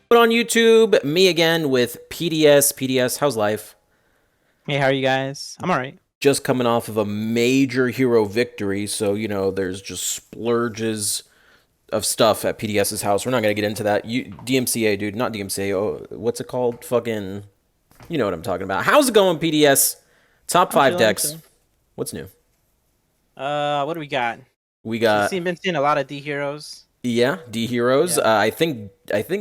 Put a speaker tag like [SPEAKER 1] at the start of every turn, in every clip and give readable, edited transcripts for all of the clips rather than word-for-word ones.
[SPEAKER 1] Put on YouTube, me again with PDS. PDS, how's life?
[SPEAKER 2] Hey, how are you guys? I'm all right.
[SPEAKER 1] Just coming off of a major hero victory, so there's just splurges of stuff at PDS's house. We're not gonna get into that. DMCA, dude, not DMCA. Oh, what's it called? Fucking, you know what I'm talking about. How's it going, PDS? Top
[SPEAKER 2] I'm
[SPEAKER 1] five
[SPEAKER 2] chilling. I'm
[SPEAKER 1] decks.
[SPEAKER 2] chilling.
[SPEAKER 1] What's new?
[SPEAKER 2] What do we got?
[SPEAKER 1] We
[SPEAKER 2] Been
[SPEAKER 1] got
[SPEAKER 2] seeing a lot of D heroes.
[SPEAKER 1] yeah, D heroes.
[SPEAKER 2] Yeah.
[SPEAKER 1] I think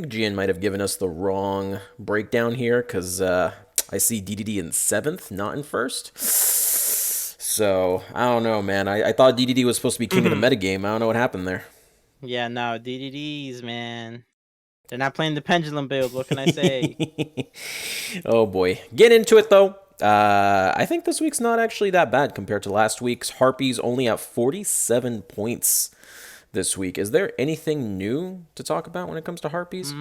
[SPEAKER 1] Gian might have given us the wrong breakdown here because I see DDD in seventh, not in first. So I don't know, man. I thought DDD was supposed to be king of the
[SPEAKER 2] Hmm.
[SPEAKER 1] metagame. I don't know what happened there.
[SPEAKER 2] Yeah. No DDDs, man. They're not playing the pendulum build. What can I say?
[SPEAKER 1] Oh boy, get into it though. I think this week's not actually that bad compared to last week's. Harpy's only at 47 points this week. Is there anything new to talk about when it comes to Harpies?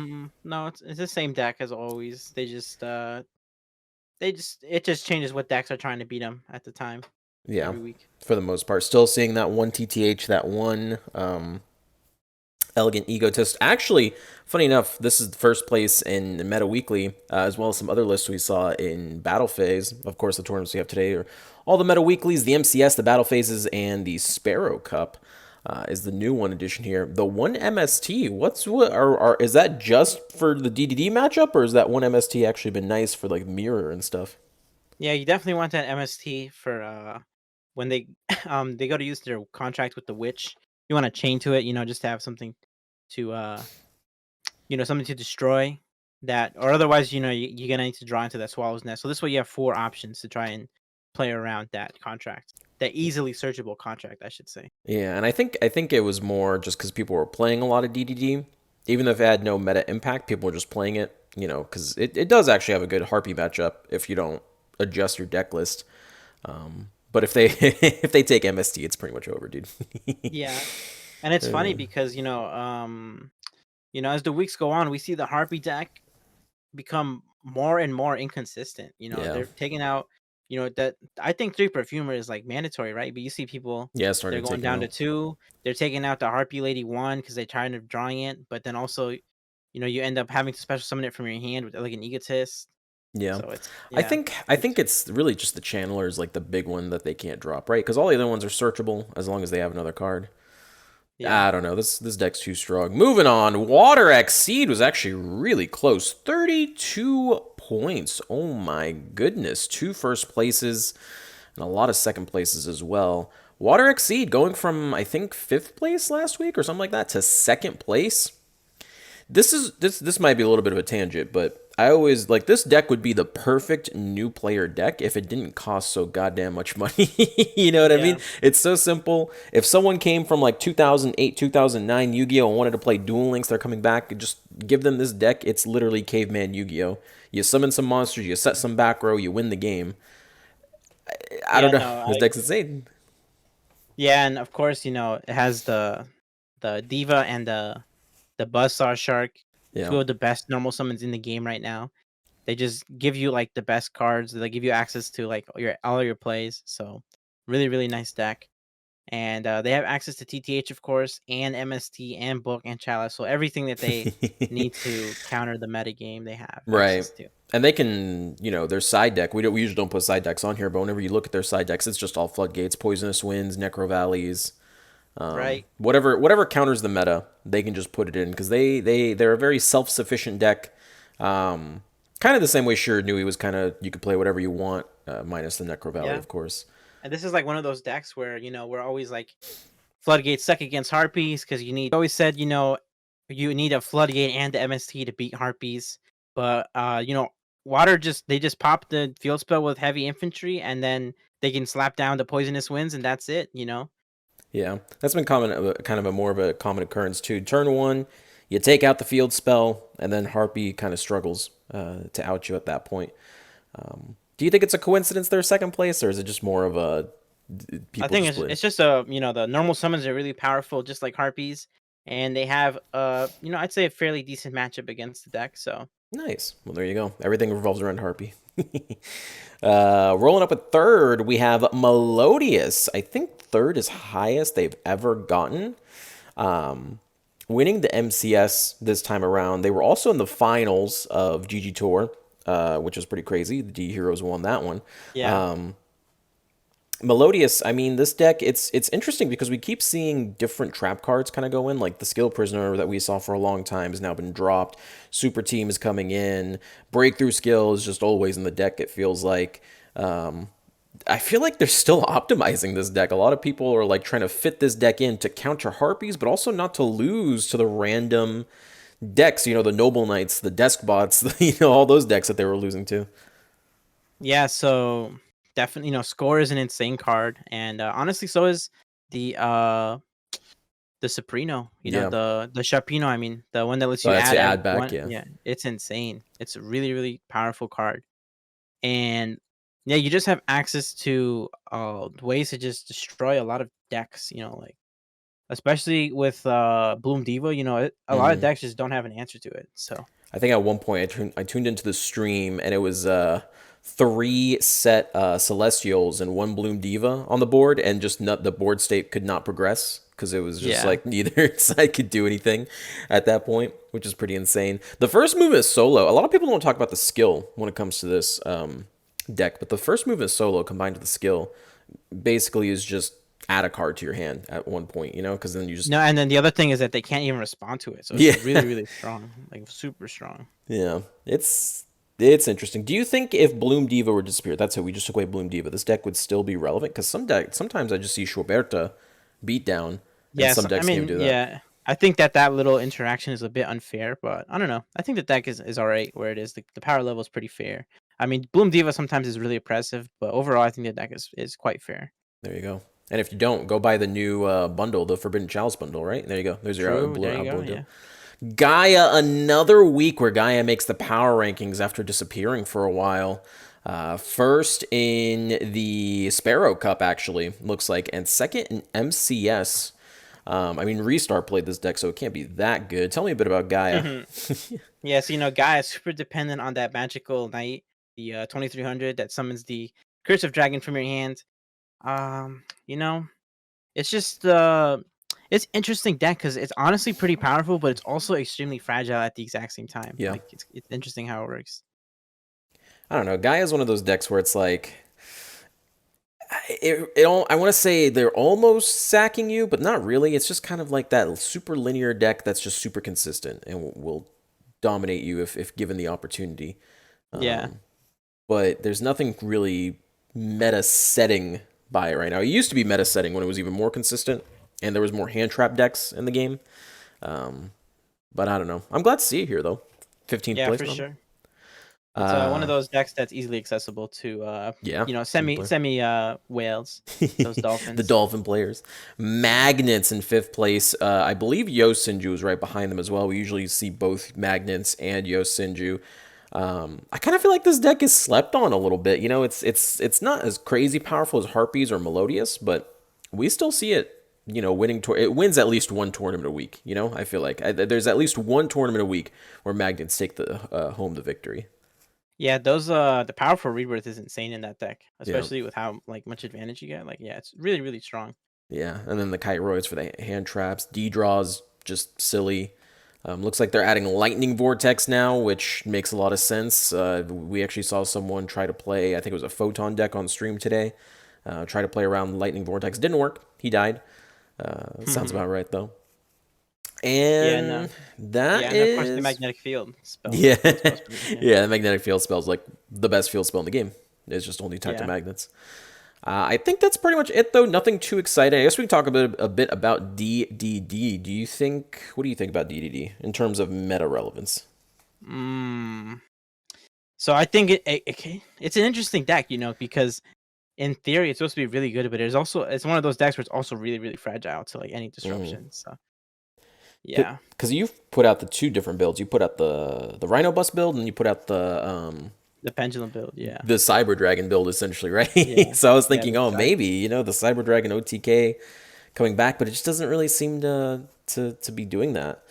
[SPEAKER 2] No, it's the same deck as always. It just changes what decks are trying to beat them at the time
[SPEAKER 1] Yeah,
[SPEAKER 2] every week.
[SPEAKER 1] for the most part. Still seeing that one TTH, that one elegant egotist. Actually, funny enough, this is the first place in Meta Weekly, as well as some other lists we saw in Battle Phase. Of course, the tournaments we have today are all the Meta Weeklies, the MCS, the Battle Phases, and the Sparrow Cup. Is the new one edition here? The one MST. Is that just for the DDD matchup, or is that one MST actually been nice for like mirror and stuff?
[SPEAKER 2] Yeah, you definitely want that MST for when they they go to use their contract with the witch. You want to chain to it, just to have something to something to destroy that, or otherwise, you're gonna need to draw into that swallow's nest. So this way, you have four options to try and play around that contract, that easily searchable contract, I should say.
[SPEAKER 1] Yeah, and I think it was more just because people were playing a lot of DDD, even if it had no meta impact. People were just playing it, because it does actually have a good Harpy matchup if you don't adjust your deck list. But if they if they take MST, it's pretty much over, dude.
[SPEAKER 2] Yeah, and it's funny
[SPEAKER 1] Uh,
[SPEAKER 2] because as the weeks go on, we see the Harpy deck become more and more inconsistent.
[SPEAKER 1] yeah,
[SPEAKER 2] They're taking out, that I think three perfumer is like mandatory, right? But you see people,
[SPEAKER 1] yeah,
[SPEAKER 2] they're
[SPEAKER 1] starting to
[SPEAKER 2] going
[SPEAKER 1] take him
[SPEAKER 2] down to
[SPEAKER 1] out.
[SPEAKER 2] two. They're taking out the Harpy Lady one because they're tired of drawing it. But then also, you end up having to special summon it from your hand with like an egotist.
[SPEAKER 1] Yeah,
[SPEAKER 2] So it's
[SPEAKER 1] I
[SPEAKER 2] yeah,
[SPEAKER 1] think I
[SPEAKER 2] it's
[SPEAKER 1] think it's really just the Channeler is like the big one that they can't drop, right? Because all the other ones are searchable as long as they have another card.
[SPEAKER 2] yeah.
[SPEAKER 1] I don't know. This deck's too strong. Moving on. Water Exceed was actually really close. 32 points. Oh my goodness. Two first places and a lot of second places as well. Water Exceed going from I think fifth place last week or something like that to second place. This might be a little bit of a tangent, but I always like this deck would be the perfect new player deck if it didn't cost so goddamn much money. You know what I mean?
[SPEAKER 2] Yeah.
[SPEAKER 1] It's so simple. If someone came from like 2008, 2009 Yu-Gi-Oh and wanted to play Duel Links, they're coming back, just give them this deck. It's literally caveman Yu-Gi-Oh. You summon some monsters, you set some back row, you win the game. I don't
[SPEAKER 2] Yeah,
[SPEAKER 1] know.
[SPEAKER 2] no,
[SPEAKER 1] This deck's insane.
[SPEAKER 2] yeah, and of course, it has the Diva and the Buzzsaw Shark,
[SPEAKER 1] Yeah.
[SPEAKER 2] two of the best normal summons in the game right now. They just give you like the best cards. They give you access to like all your plays. So really, really nice deck. And they have access to TTH, of course, and MST and Book and Chalice. So everything that they need to counter the meta game, they have
[SPEAKER 1] Right.
[SPEAKER 2] access to.
[SPEAKER 1] And they can, their side deck. We usually don't put side decks on here, but whenever you look at their side decks, it's just all floodgates, poisonous winds, necro valleys,
[SPEAKER 2] Right.
[SPEAKER 1] whatever counters the meta, they can just put it in because they're a very self sufficient deck. Kind of the same way Sure Nui was kind of you could play whatever you want, minus the necro valley,
[SPEAKER 2] Yeah.
[SPEAKER 1] of course.
[SPEAKER 2] And this is like one of those decks where, we're always like Floodgate's stuck against Harpies because always said, you need a Floodgate and the MST to beat Harpies. But Water they just pop the field spell with heavy infantry and then they can slap down the poisonous winds and that's it.
[SPEAKER 1] Yeah, that's been common, kind of a more of a common occurrence too. Turn one, you take out the field spell, and then Harpy kind of struggles to out you at that point. Do you think it's a coincidence they're second place, or is it just more of a
[SPEAKER 2] I
[SPEAKER 1] people
[SPEAKER 2] think
[SPEAKER 1] just
[SPEAKER 2] it's
[SPEAKER 1] play?
[SPEAKER 2] it's just the normal summons are really powerful just like Harpies and they have I'd say a fairly decent matchup against the deck. So
[SPEAKER 1] Nice. Well, there you go. Everything revolves around Harpy. Rolling up at third, we have Melodious. I think third is highest they've ever gotten. Um, winning the MCS this time around. They were also in the finals of GG Tour, which was pretty crazy. The D Heroes won that one.
[SPEAKER 2] Yeah.
[SPEAKER 1] Melodious, I mean, this deck, it's interesting because we keep seeing different trap cards kind of go in. Like the Skill Prisoner that we saw for a long time has now been dropped. Super Team is coming in. Breakthrough Skill is just always in the deck, it feels like. I feel like they're still optimizing this deck. A lot of people are like trying to fit this deck in to counter Harpies, but also not to lose to the random decks, the Noble Knights, the Desk Bots, all those decks that they were losing to.
[SPEAKER 2] Yeah, so definitely, Score is an insane card, and honestly, so is the Soprano.
[SPEAKER 1] Yeah.
[SPEAKER 2] The Sharpino. I mean, the one that lets
[SPEAKER 1] Oh,
[SPEAKER 2] you
[SPEAKER 1] that's to
[SPEAKER 2] add
[SPEAKER 1] add back,
[SPEAKER 2] one.
[SPEAKER 1] yeah.
[SPEAKER 2] Yeah, it's insane. It's a really really powerful card, and yeah, you just have access to ways to just destroy a lot of decks. Like especially with Bloom Diva. A lot of
[SPEAKER 1] Mm-hmm.
[SPEAKER 2] decks just don't have an answer to it. So
[SPEAKER 1] I think at one point I tuned into the stream and it was three set Celestials and one Bloom Diva on the board, and just the board state could not progress because it was just
[SPEAKER 2] yeah,
[SPEAKER 1] like neither side could do anything at that point, which is pretty insane. The first move is solo. A lot of people don't talk about the skill when it comes to this deck, but the first move is solo combined with the skill basically is just add a card to your hand at one point, because then you just
[SPEAKER 2] no, and then the other thing is that they can't even respond to it. So it's
[SPEAKER 1] yeah.
[SPEAKER 2] really really strong, like super strong.
[SPEAKER 1] Yeah, it's interesting. Do you think if Bloom Diva were to disappear, that's it, we just took away Bloom Diva, this deck would still be relevant? Because sometimes I just see Schwarberta beat down, and
[SPEAKER 2] Yes,
[SPEAKER 1] some
[SPEAKER 2] I
[SPEAKER 1] decks can't even
[SPEAKER 2] mean,
[SPEAKER 1] do that.
[SPEAKER 2] yeah. I think that little interaction is a bit unfair, but I don't know. I think the deck is all right where it is. The power level is pretty fair. I mean, Bloom Diva sometimes is really oppressive, but overall, I think the deck is quite fair.
[SPEAKER 1] There you go. And if you don't, go buy the new bundle, the Forbidden Chalice bundle, right? There you go. There's your
[SPEAKER 2] True. There you go.
[SPEAKER 1] Bloom Diva.
[SPEAKER 2] Yeah.
[SPEAKER 1] Gaia, another week where Gaia makes the power rankings after disappearing for a while. First in the Sparrow Cup, actually, looks like, and second in MCS. I mean, Restart played this deck, so it can't be that good. Tell me a bit about Gaia.
[SPEAKER 2] Yeah. So Gaia is super dependent on that magical knight, the 2300 that summons the Curse of Dragon from your hand. Um, you know, it's just it's interesting deck because it's honestly pretty powerful, but it's also extremely fragile at the exact same time.
[SPEAKER 1] Yeah.
[SPEAKER 2] Like it's interesting how it works.
[SPEAKER 1] I don't know. Gaia is one of those decks where it's like, I want to say they're almost sacking you, but not really. It's just kind of like that super linear deck that's just super consistent and will dominate you if given the opportunity.
[SPEAKER 2] Yeah.
[SPEAKER 1] But there's nothing really meta setting by it right now. It used to be meta setting when it was even more consistent and there was more hand trap decks in the game. But I don't know. I'm glad to see it here though. 15th
[SPEAKER 2] Yeah,
[SPEAKER 1] place,
[SPEAKER 2] for
[SPEAKER 1] man.
[SPEAKER 2] sure. It's one of those decks that's easily accessible to
[SPEAKER 1] Yeah.
[SPEAKER 2] semi whales, those
[SPEAKER 1] The
[SPEAKER 2] dolphins.
[SPEAKER 1] Dolphin players. Magnets in 5th place. I believe Yo Sinju is right behind them as well. We usually see both Magnets and Yo Sinju. I kind of feel like this deck is slept on a little bit. It's not as crazy powerful as Harpies or Melodious, but we still see it. Winning it wins at least one tournament a week. I feel like there's at least one tournament a week where Magnets take the home the victory.
[SPEAKER 2] Yeah, those the powerful rebirth is insane in that deck,
[SPEAKER 1] Yeah.
[SPEAKER 2] especially with how like much advantage you get. Like yeah, it's really really strong.
[SPEAKER 1] Yeah, and then the Kite Roids for the hand traps. D draws just silly. Looks like they're adding Lightning Vortex now, which makes a lot of sense. We actually saw someone try to play, I think it was a Photon deck on stream today. Try to play around Lightning Vortex. Didn't work. He died. Sounds about right, though.
[SPEAKER 2] Yeah, no.
[SPEAKER 1] And
[SPEAKER 2] Yeah,
[SPEAKER 1] that
[SPEAKER 2] and of course the
[SPEAKER 1] is...
[SPEAKER 2] magnetic field spell.
[SPEAKER 1] Yeah.
[SPEAKER 2] Field spell's pretty good. Yeah.
[SPEAKER 1] Yeah, the Magnetic Field spell is like the best field spell in the game. It's just only tied to
[SPEAKER 2] Yeah.
[SPEAKER 1] magnets. I think that's pretty much it, though. Nothing too exciting. I guess we can talk a bit about DDD. What do you think about DDD in terms of meta relevance?
[SPEAKER 2] Mm. So I think it's an interesting deck, because in theory it's supposed to be really good, but it's one of those decks where it's also really really fragile to like any disruption. So yeah,
[SPEAKER 1] Because you've put out the two different builds. You put out the Rhino Bus build, and you put out
[SPEAKER 2] the pendulum build. Yeah,
[SPEAKER 1] the Cyber Dragon build, essentially, right?
[SPEAKER 2] yeah,
[SPEAKER 1] So I was
[SPEAKER 2] yeah.
[SPEAKER 1] thinking, oh, maybe the Cyber Dragon OTK coming back, but it just doesn't really seem to be doing that.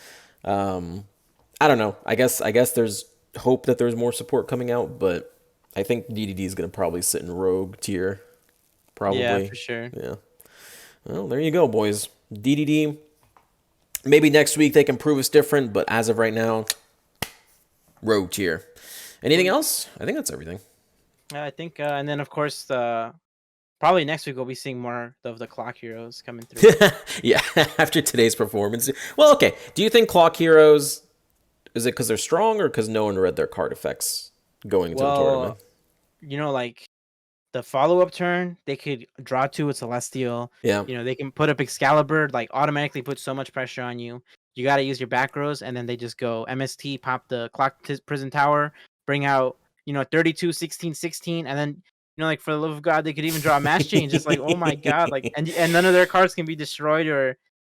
[SPEAKER 1] I don't know. I guess there's hope that there's more support coming out, but I think DDD is gonna probably sit in Rogue tier,
[SPEAKER 2] Yeah,
[SPEAKER 1] probably.
[SPEAKER 2] for sure.
[SPEAKER 1] Yeah. Well, there you go, boys. DDD Maybe next week they can prove us different, but as of right now, rogue tier. Anything
[SPEAKER 2] Sweet.
[SPEAKER 1] else? I think that's everything.
[SPEAKER 2] I think, and then of course, probably next week we'll be seeing more of the clock heroes coming through.
[SPEAKER 1] Yeah, after today's performance. Well, okay. Do you think Clock Heroes, is it because they're strong or because no one read their card effects going into the tournament?
[SPEAKER 2] Well, like the follow-up turn, they could draw two with Celestial.
[SPEAKER 1] Yeah,
[SPEAKER 2] They can put up Excalibur, like automatically put so much pressure on you. You got to use your back rows, and then they just go MST, pop the Prison Tower, bring out 32, 16, 16, and then like for the love of God, they could even draw a Mass Change. It's like, oh my God, like and none of their cards can be destroyed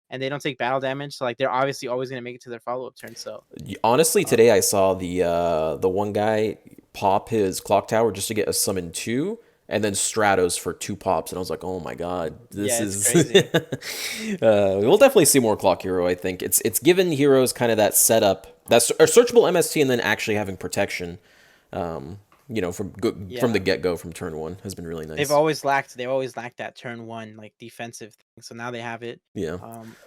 [SPEAKER 2] and they don't take battle damage. So like they're obviously always gonna make it to their follow-up turn. So
[SPEAKER 1] honestly,
[SPEAKER 2] uh,
[SPEAKER 1] today I saw the one guy pop his clock tower just to get a summon 2, and then Stratos for 2 pops, and I was like, oh my god, this
[SPEAKER 2] yeah, it's
[SPEAKER 1] is.
[SPEAKER 2] crazy.
[SPEAKER 1] We'll definitely see more Clock Hero. I think it's given heroes kind of that setup, that's a searchable MST, and then actually having protection. From the
[SPEAKER 2] Yeah.
[SPEAKER 1] get go from turn 1 has been really
[SPEAKER 2] They've
[SPEAKER 1] nice.
[SPEAKER 2] always lacked that turn one like defensive thing. So now they have it.
[SPEAKER 1] Yeah,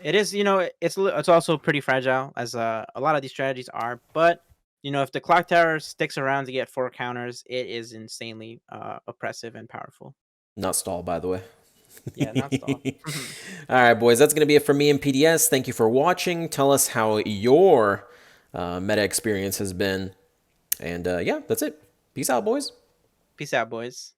[SPEAKER 2] It is it's also pretty fragile as a lot of these strategies are, but if the clock tower sticks around to get 4 counters, it is insanely oppressive and powerful.
[SPEAKER 1] not stall, by the way.
[SPEAKER 2] Yeah, not stall.
[SPEAKER 1] All right, boys, that's going to be it for me and PDS. Thank you for watching. Tell us how your meta experience has been. And yeah, that's it. Peace out, boys.
[SPEAKER 2] Peace out, boys.